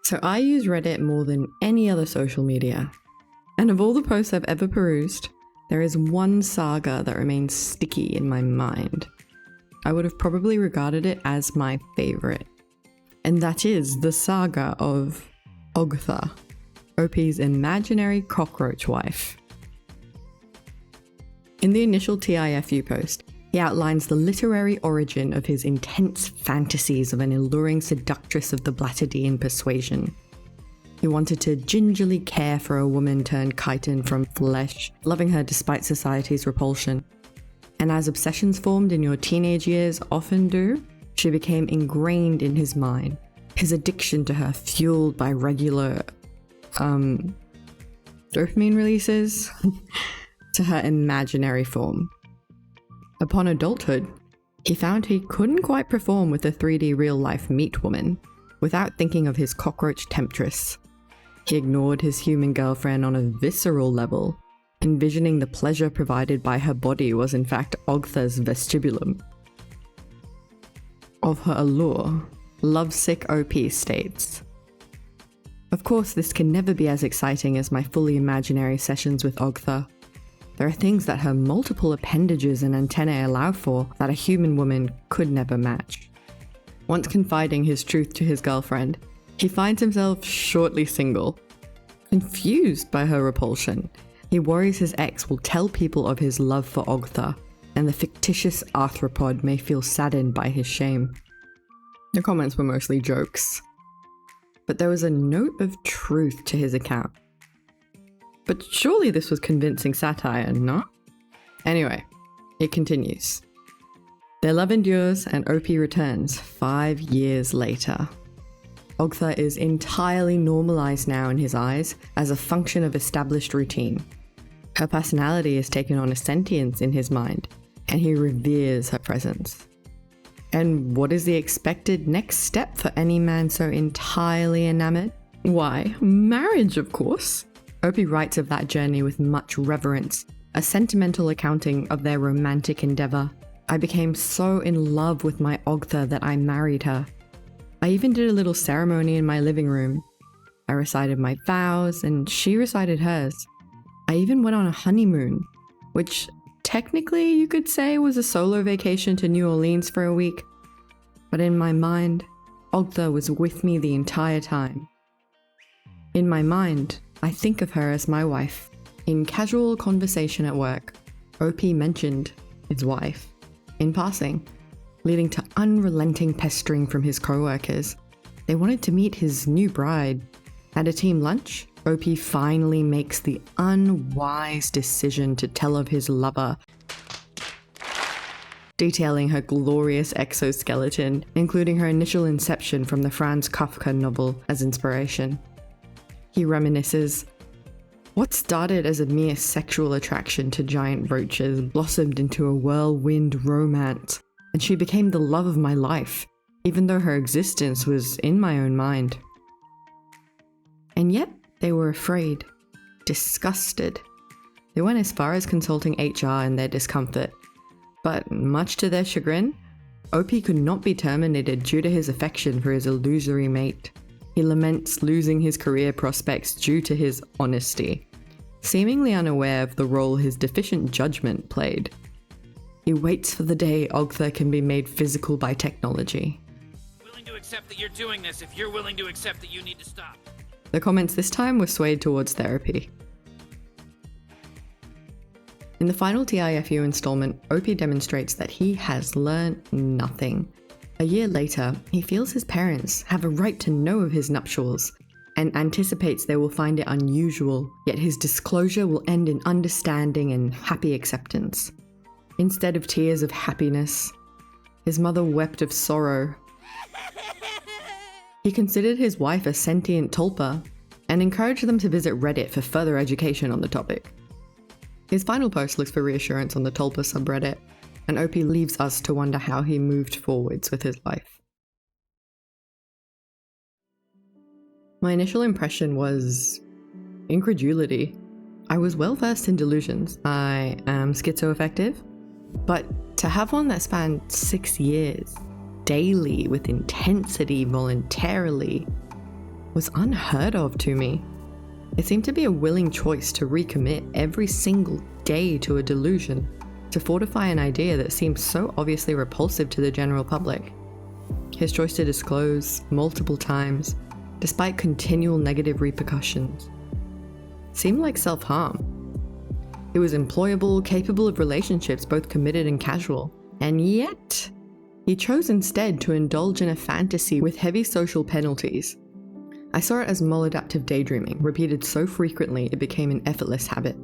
So I use Reddit more than any other social media. And of all the posts I've ever perused, there is one saga that remains sticky in my mind. I would have probably regarded it as my favorite. And that is the saga of Ogtha, OP's imaginary cockroach wife. In the initial TIFU post, he outlines the literary origin of his intense fantasies of an alluring seductress of the Blatterdean persuasion. He wanted to gingerly care for a woman turned chitin from flesh, loving her despite society's repulsion. And as obsessions formed in your teenage years often do, she became ingrained in his mind, his addiction to her fueled by regular, dopamine releases to her imaginary form. Upon adulthood, he found he couldn't quite perform with a 3D real-life meat woman without thinking of his cockroach temptress. He ignored his human girlfriend on a visceral level, envisioning the pleasure provided by her body was in fact Ogtha's vestibulum. Of her allure, lovesick OP states, "Of course, this can never be as exciting as my fully imaginary sessions with Ogtha. There are things that her multiple appendages and antennae allow for that a human woman could never match." Once confiding his truth to his girlfriend, he finds himself shortly single. Confused by her repulsion, he worries his ex will tell people of his love for Ogtha, and the fictitious arthropod may feel saddened by his shame. The comments were mostly jokes, but there was a note of truth to his account. But surely this was convincing satire, no? Anyway, it continues. Their love endures and OP returns 5 years later. Ogtha is entirely normalized now in his eyes as a function of established routine. Her personality has taken on a sentience in his mind, and he reveres her presence. And what is the expected next step for any man so entirely enamored? Why, marriage, of course. OP writes of that journey with much reverence, a sentimental accounting of their romantic endeavor. "I became so in love with my Ogtha that I married her. I even did a little ceremony in my living room. I recited my vows and she recited hers. I even went on a honeymoon, which technically you could say was a solo vacation to New Orleans for a week. But in my mind, Ogtha was with me the entire time. In my mind, I think of her as my wife." In casual conversation at work, OP mentioned his wife in passing, leading to unrelenting pestering from his co-workers. They wanted to meet his new bride. At a team lunch, OP finally makes the unwise decision to tell of his lover, detailing her glorious exoskeleton, including her initial inception from the Franz Kafka novel as inspiration. He reminisces, "What started as a mere sexual attraction to giant roaches blossomed into a whirlwind romance, and she became the love of my life, even though her existence was in my own mind." And yet, they were afraid, disgusted. They went as far as consulting HR in their discomfort, but much to their chagrin, OP could not be terminated due to his affection for his illusory mate. He laments losing his career prospects due to his honesty, seemingly unaware of the role his deficient judgment played. He waits for the day Ogtha can be made physical by technology. "Willing to accept that you're doing this if you're willing to accept that you need to stop." The comments this time were swayed towards therapy. In the final TIFU installment, OP demonstrates that he has learned nothing. A year later, he feels his parents have a right to know of his nuptials and anticipates they will find it unusual, yet his disclosure will end in understanding and happy acceptance. Instead of tears of happiness, his mother wept of sorrow. He considered his wife a sentient tulpa and encouraged them to visit Reddit for further education on the topic. His final post looks for reassurance on the Tulpa subreddit, and OP leaves us to wonder how he moved forwards with his life. My initial impression was incredulity. I was well versed in delusions. I am schizoaffective, but to have one that spanned 6 years, daily, with intensity, voluntarily, was unheard of to me. It seemed to be a willing choice to recommit every single day to a delusion, to fortify an idea that seemed so obviously repulsive to the general public. His choice to disclose multiple times, despite continual negative repercussions, seemed like self-harm. He was employable, capable of relationships, both committed and casual, and yet he chose instead to indulge in a fantasy with heavy social penalties. I saw it as maladaptive daydreaming, repeated so frequently it became an effortless habit.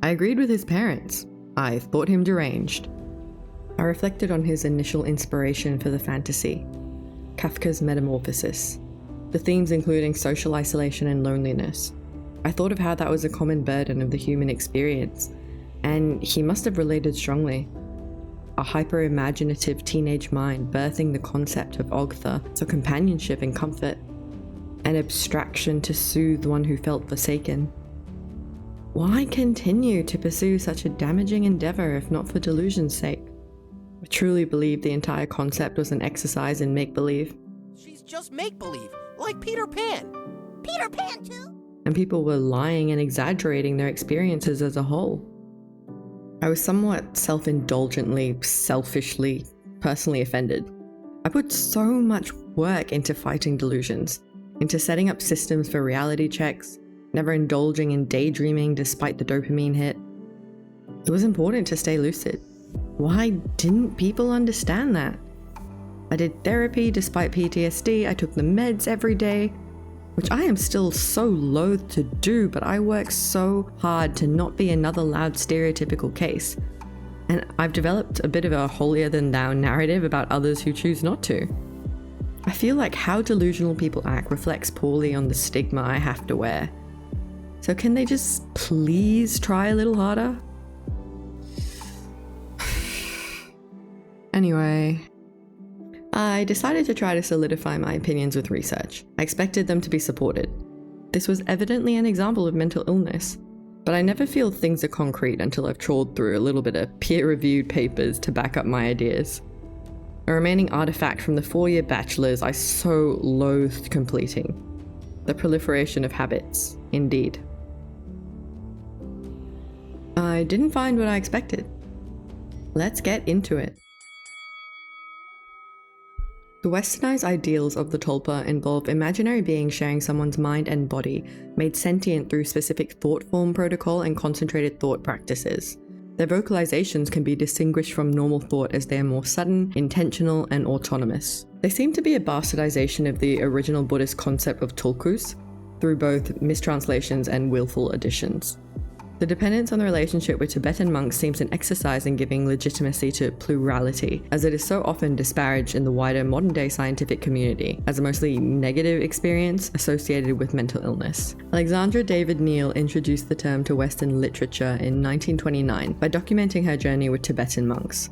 I agreed with his parents. I thought him deranged. I reflected on his initial inspiration for the fantasy, Kafka's Metamorphosis, the themes including social isolation and loneliness. I thought of how that was a common burden of the human experience, and he must have related strongly. A hyper-imaginative teenage mind birthing the concept of Ogtha for companionship and comfort, an abstraction to soothe one who felt forsaken. Why continue to pursue such a damaging endeavor if not for delusion's sake? I truly believed the entire concept was an exercise in make-believe. She's just make-believe, like Peter Pan. Peter Pan too? And people were lying and exaggerating their experiences as a whole. I was somewhat self-indulgently, selfishly, personally offended. I put so much work into fighting delusions, into setting up systems for reality checks, never indulging in daydreaming despite the dopamine hit. It was important to stay lucid. Why didn't people understand that? I did therapy despite PTSD, I took the meds every day, which I am still so loath to do, but I work so hard to not be another loud stereotypical case. And I've developed a bit of a holier-than-thou narrative about others who choose not to. I feel like how delusional people act reflects poorly on the stigma I have to wear. So can they just please try a little harder? Anyway, I decided to try to solidify my opinions with research. I expected them to be supported. This was evidently an example of mental illness, but I never feel things are concrete until I've trawled through a little bit of peer-reviewed papers to back up my ideas. A remaining artifact from the 4-year bachelor's I so loathed completing. The proliferation of habits, indeed. I didn't find what I expected. Let's get into it. The westernized ideals of the tulpa involve imaginary beings sharing someone's mind and body, made sentient through specific thought form protocol and concentrated thought practices. Their vocalizations can be distinguished from normal thought as they are more sudden, intentional, and autonomous. They seem to be a bastardization of the original Buddhist concept of tulkus, through both mistranslations and willful additions. The dependence on the relationship with Tibetan monks seems an exercise in giving legitimacy to plurality, as it is so often disparaged in the wider modern-day scientific community as a mostly negative experience associated with mental illness. Alexandra David Neal introduced the term to Western literature in 1929 by documenting her journey with Tibetan monks.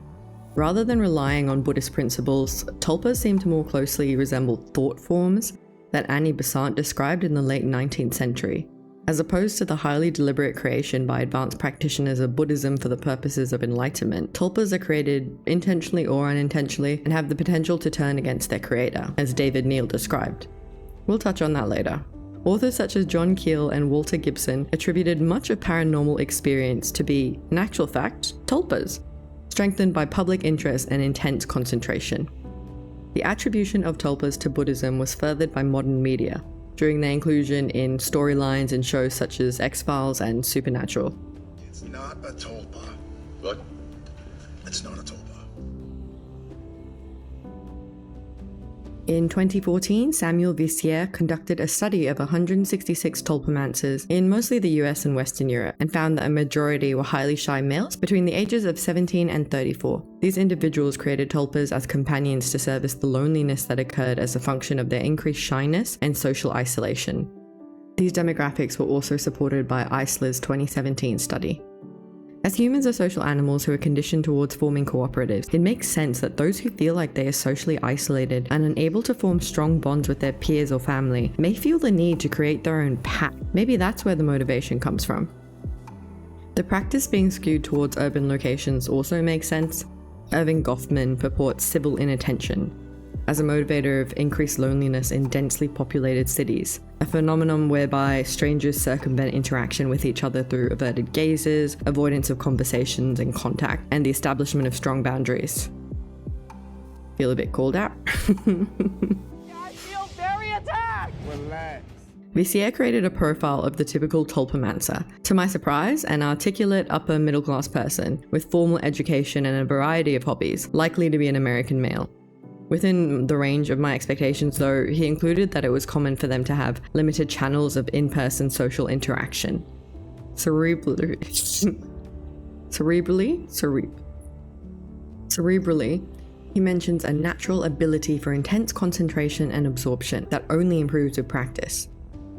Rather than relying on Buddhist principles, tulpas seem to more closely resemble thought forms that Annie Besant described in the late 19th century. As opposed to the highly deliberate creation by advanced practitioners of Buddhism for the purposes of enlightenment, tulpas are created intentionally or unintentionally and have the potential to turn against their creator, as David Neal described. We'll touch on that later. Authors such as John Keel and Walter Gibson attributed much of paranormal experience to be, in actual fact, tulpas, strengthened by public interest and intense concentration. The attribution of tulpas to Buddhism was furthered by modern media, during their inclusion in storylines in shows such as X-Files and Supernatural. It's not a tulpa. What? It's not a tulpa. In 2014, Samuel Vissier conducted a study of 166 tulpamancers in mostly the US and Western Europe and found that a majority were highly shy males between the ages of 17 and 34. These individuals created tulpas as companions to service the loneliness that occurred as a function of their increased shyness and social isolation. These demographics were also supported by Eisler's 2017 study. As humans are social animals who are conditioned towards forming cooperatives, it makes sense that those who feel like they are socially isolated and unable to form strong bonds with their peers or family may feel the need to create their own pack. Maybe that's where the motivation comes from. The practice being skewed towards urban locations also makes sense. Irving Goffman purports civil inattention. as a motivator of increased loneliness in densely populated cities, a phenomenon whereby strangers circumvent interaction with each other through averted gazes, avoidance of conversations and contact, and the establishment of strong boundaries. Feel a bit called out? I feel very attacked! Relax. Vissier created a profile of the typical tulpamancer. To my surprise, an articulate upper middle class person with formal education and a variety of hobbies, likely to be an American male. Within the range of my expectations though, he included that it was common for them to have limited channels of in-person social interaction. Cerebrally, he mentions a natural ability for intense concentration and absorption that only improves with practice.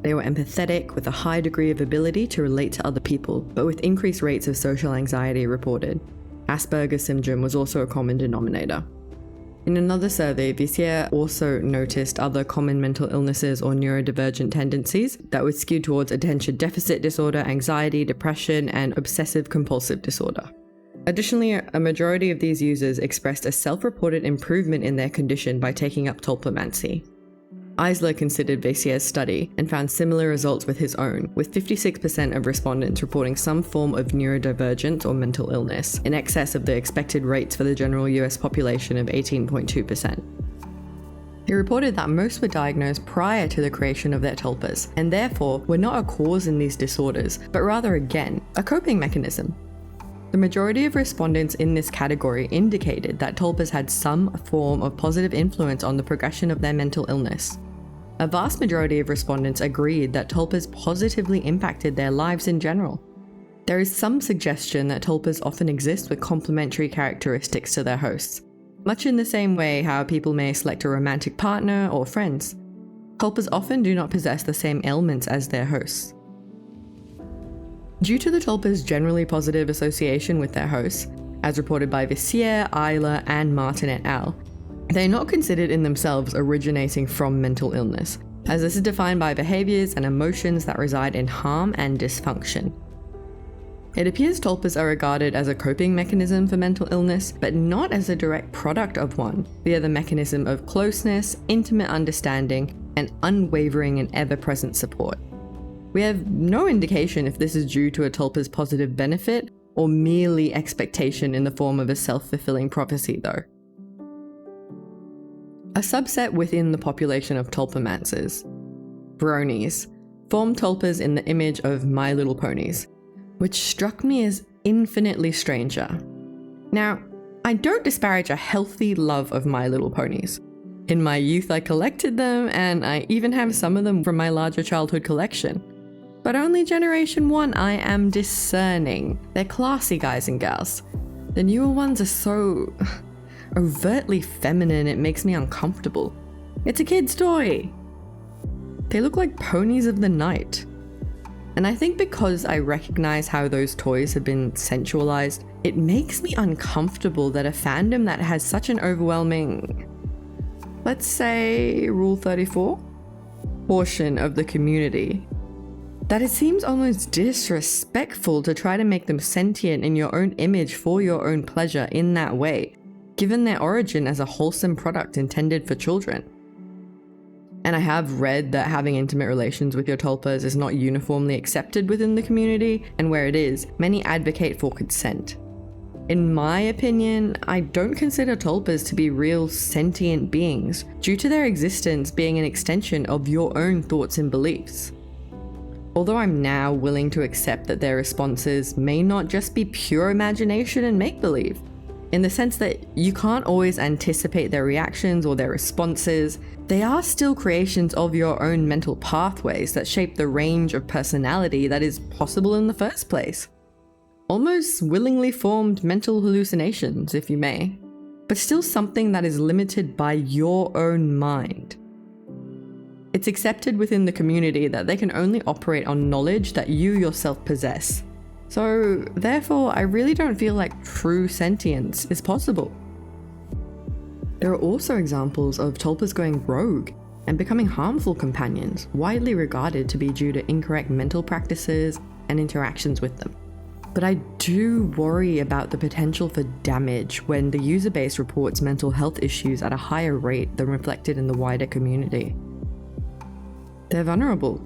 They were empathetic with a high degree of ability to relate to other people, but with increased rates of social anxiety reported. Asperger's syndrome was also a common denominator. In another survey, Vissier also noticed other common mental illnesses or neurodivergent tendencies that would skew towards attention deficit disorder, anxiety, depression, and obsessive compulsive disorder. Additionally, a majority of these users expressed a self-reported improvement in their condition by taking up tulpamancy. Eisler considered Vissier's study and found similar results with his own, with 56% of respondents reporting some form of neurodivergence or mental illness, in excess of the expected rates for the general US population of 18.2%. He reported that most were diagnosed prior to the creation of their tulpas, and therefore were not a cause in these disorders, but rather again, a coping mechanism. The majority of respondents in this category indicated that tulpas had some form of positive influence on the progression of their mental illness. A vast majority of respondents agreed that tulpas positively impacted their lives in general. There is some suggestion that tulpas often exist with complementary characteristics to their hosts, much in the same way how people may select a romantic partner or friends. Tulpas often do not possess the same ailments as their hosts. Due to the tulpas' generally positive association with their hosts, as reported by Vissier, Eiler, and Martin et al., they are not considered in themselves originating from mental illness, as this is defined by behaviors and emotions that reside in harm and dysfunction. It appears tulpas are regarded as a coping mechanism for mental illness, but not as a direct product of one, via the mechanism of closeness, intimate understanding, and unwavering and ever-present support. We have no indication if this is due to a tulpa's positive benefit or merely expectation in the form of a self-fulfilling prophecy though. A subset within the population of tulpamancers, bronies, form tulpas in the image of My Little Ponies, which struck me as infinitely stranger. Now, I don't disparage a healthy love of My Little Ponies. In my youth I collected them, and I even have some of them from my larger childhood collection. But only Generation 1 I am discerning. They're classy guys and gals. The newer ones are so overtly feminine it makes me uncomfortable. It's a kid's toy. They look like ponies of the night. And I think because I recognize how those toys have been sensualized, it makes me uncomfortable that a fandom that has such an overwhelming, let's say, Rule 34 portion of the community, that it seems almost disrespectful to try to make them sentient in your own image for your own pleasure in that way, given their origin as a wholesome product intended for children. And I have read that having intimate relations with your tulpas is not uniformly accepted within the community, and where it is, many advocate for consent. In my opinion, I don't consider tulpas to be real sentient beings, due to their existence being an extension of your own thoughts and beliefs. Although I'm now willing to accept that their responses may not just be pure imagination and make-believe, in the sense that you can't always anticipate their reactions or their responses, they are still creations of your own mental pathways that shape the range of personality that is possible in the first place. Almost willingly formed mental hallucinations, if you may, but still something that is limited by your own mind. It's accepted within the community that they can only operate on knowledge that you yourself possess. So, therefore, I really don't feel like true sentience is possible. There are also examples of tulpas going rogue and becoming harmful companions, widely regarded to be due to incorrect mental practices and interactions with them. But I do worry about the potential for damage when the user base reports mental health issues at a higher rate than reflected in the wider community. They're vulnerable.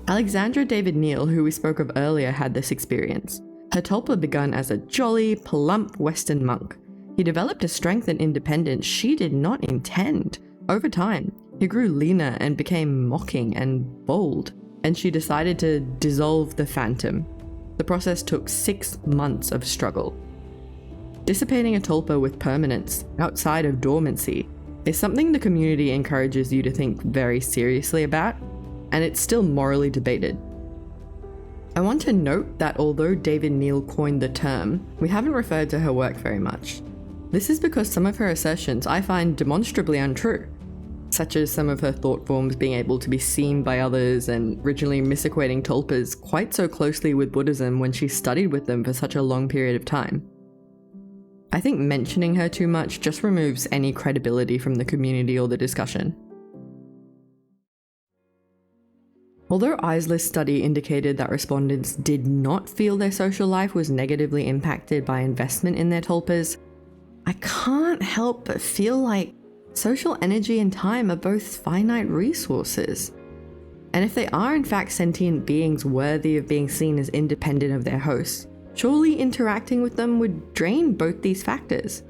Alexandra David Neal, who we spoke of earlier, had this experience. Her tulpa begun as a jolly, plump Western monk. He developed a strength and independence she did not intend. Over time, he grew leaner and became mocking and bold, and she decided to dissolve the phantom. The process took 6 months of struggle. Dissipating a tulpa with permanence, outside of dormancy, is something the community encourages you to think very seriously about, and it's still morally debated. I want to note that although David Neal coined the term, we haven't referred to her work very much. This is because some of her assertions I find demonstrably untrue, such as some of her thought forms being able to be seen by others and originally misequating tulpas quite so closely with Buddhism when she studied with them for such a long period of time. I think mentioning her too much just removes any credibility from the community or the discussion. Although Eisler's study indicated that respondents did not feel their social life was negatively impacted by investment in their tulpas, I can't help but feel like social energy and time are both finite resources. And if they are in fact sentient beings worthy of being seen as independent of their hosts, surely interacting with them would drain both these factors.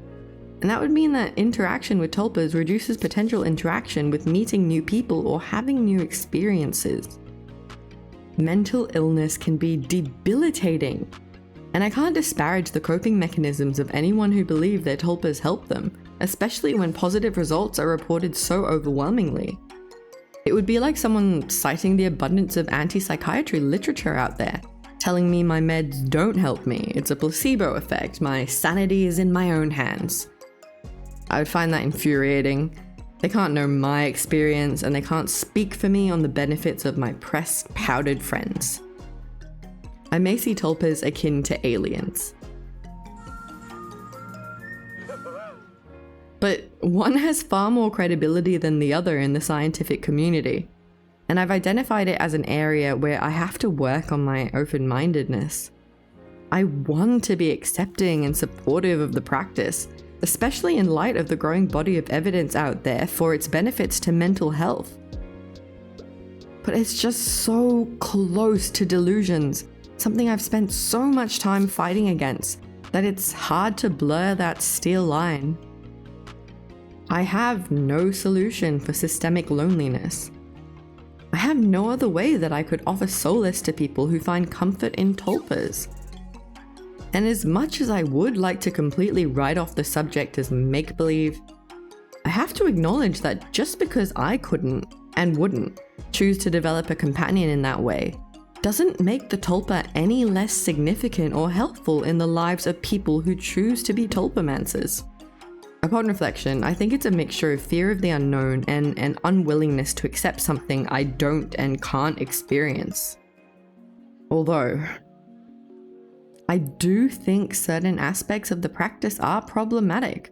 And that would mean that interaction with tulpas reduces potential interaction with meeting new people or having new experiences. Mental illness can be debilitating, and I can't disparage the coping mechanisms of anyone who believe their tulpas help them, especially when positive results are reported so overwhelmingly. It would be like someone citing the abundance of anti-psychiatry literature out there, telling me my meds don't help me, it's a placebo effect, my sanity is in my own hands. I would find that infuriating. They can't know my experience, and they can't speak for me on the benefits of my pressed, powdered friends. I may see tulpas akin to aliens. But one has far more credibility than the other in the scientific community, and I've identified it as an area where I have to work on my open-mindedness. I want to be accepting and supportive of the practice, especially in light of the growing body of evidence out there for its benefits to mental health. But it's just so close to delusions, something I've spent so much time fighting against, that it's hard to blur that steel line. I have no solution for systemic loneliness. I have no other way that I could offer solace to people who find comfort in tulpas. And as much as I would like to completely write off the subject as make-believe, I have to acknowledge that just because I couldn't, and wouldn't, choose to develop a companion in that way, doesn't make the tulpa any less significant or helpful in the lives of people who choose to be tulpamancers. Upon reflection, I think it's a mixture of fear of the unknown and an unwillingness to accept something I don't and can't experience. Although, I do think certain aspects of the practice are problematic.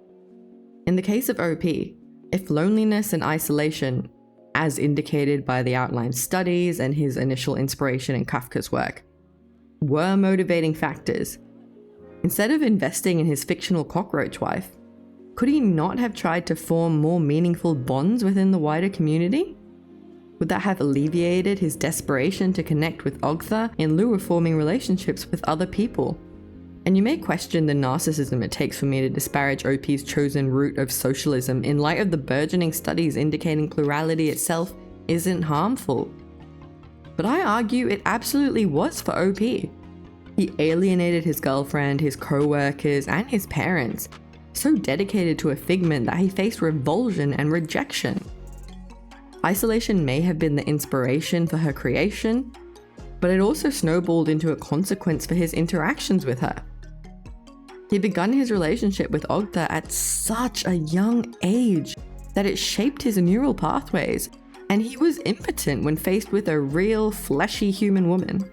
In the case of OP, if loneliness and isolation, as indicated by the outlined studies and his initial inspiration in Kafka's work, were motivating factors, instead of investing in his fictional cockroach wife, could he not have tried to form more meaningful bonds within the wider community? Would that have alleviated his desperation to connect with Ogtha in lieu of forming relationships with other people? And you may question the narcissism it takes for me to disparage OP's chosen route of socialism in light of the burgeoning studies indicating plurality itself isn't harmful. But I argue it absolutely was for OP. He alienated his girlfriend, his co-workers, and his parents, so dedicated to a figment that he faced revulsion and rejection. Isolation may have been the inspiration for her creation, but it also snowballed into a consequence for his interactions with her. He begun his relationship with Ogtha at such a young age that it shaped his neural pathways, and he was impotent when faced with a real, fleshy human woman.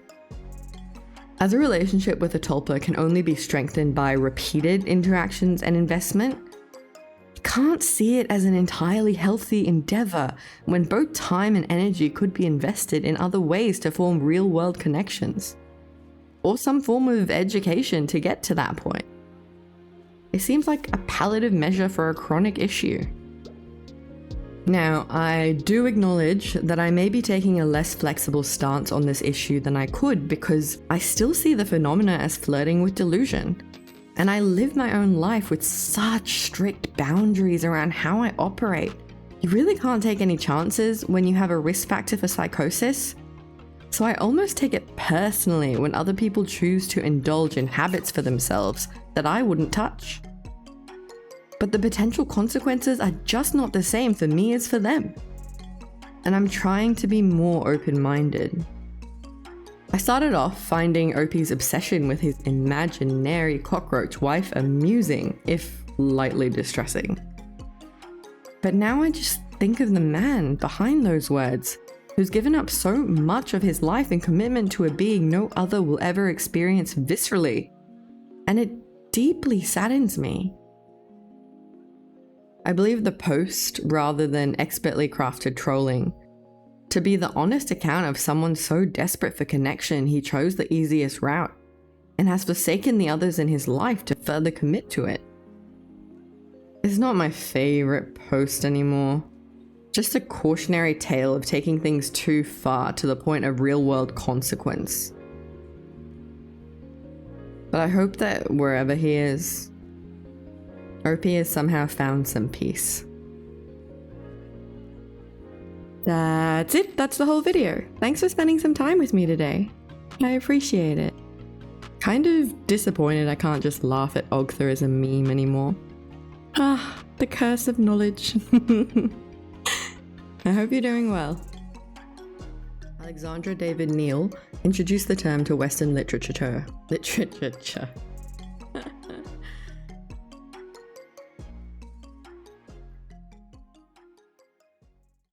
As a relationship with a tulpa can only be strengthened by repeated interactions and investment, you can't see it as an entirely healthy endeavor when both time and energy could be invested in other ways to form real-world connections. or some form of education to get to that point. It seems like a palliative measure for a chronic issue. Now, I do acknowledge that I may be taking a less flexible stance on this issue than I could because I still see the phenomena as flirting with delusion. And I live my own life with such strict boundaries around how I operate. You really can't take any chances when you have a risk factor for psychosis. So I almost take it personally when other people choose to indulge in habits for themselves that I wouldn't touch. But the potential consequences are just not the same for me as for them. And I'm trying to be more open-minded. I started off finding Opie's obsession with his imaginary cockroach wife amusing, if lightly distressing. But now I just think of the man behind those words, who's given up so much of his life in commitment to a being no other will ever experience viscerally. And it deeply saddens me. I believe the post, rather than expertly crafted trolling, to be the honest account of someone so desperate for connection he chose the easiest route and has forsaken the others in his life to further commit to it. It's not my favorite post anymore. Just a cautionary tale of taking things too far to the point of real-world consequence. But I hope that wherever he is, Opie has somehow found some peace. That's it. That's the whole video. Thanks for spending some time with me today. I appreciate it. Kind of disappointed I can't just laugh at Ogtha as a meme anymore. Ah, the curse of knowledge. I hope you're doing well. Alexandra David Neal introduced the term to Western literature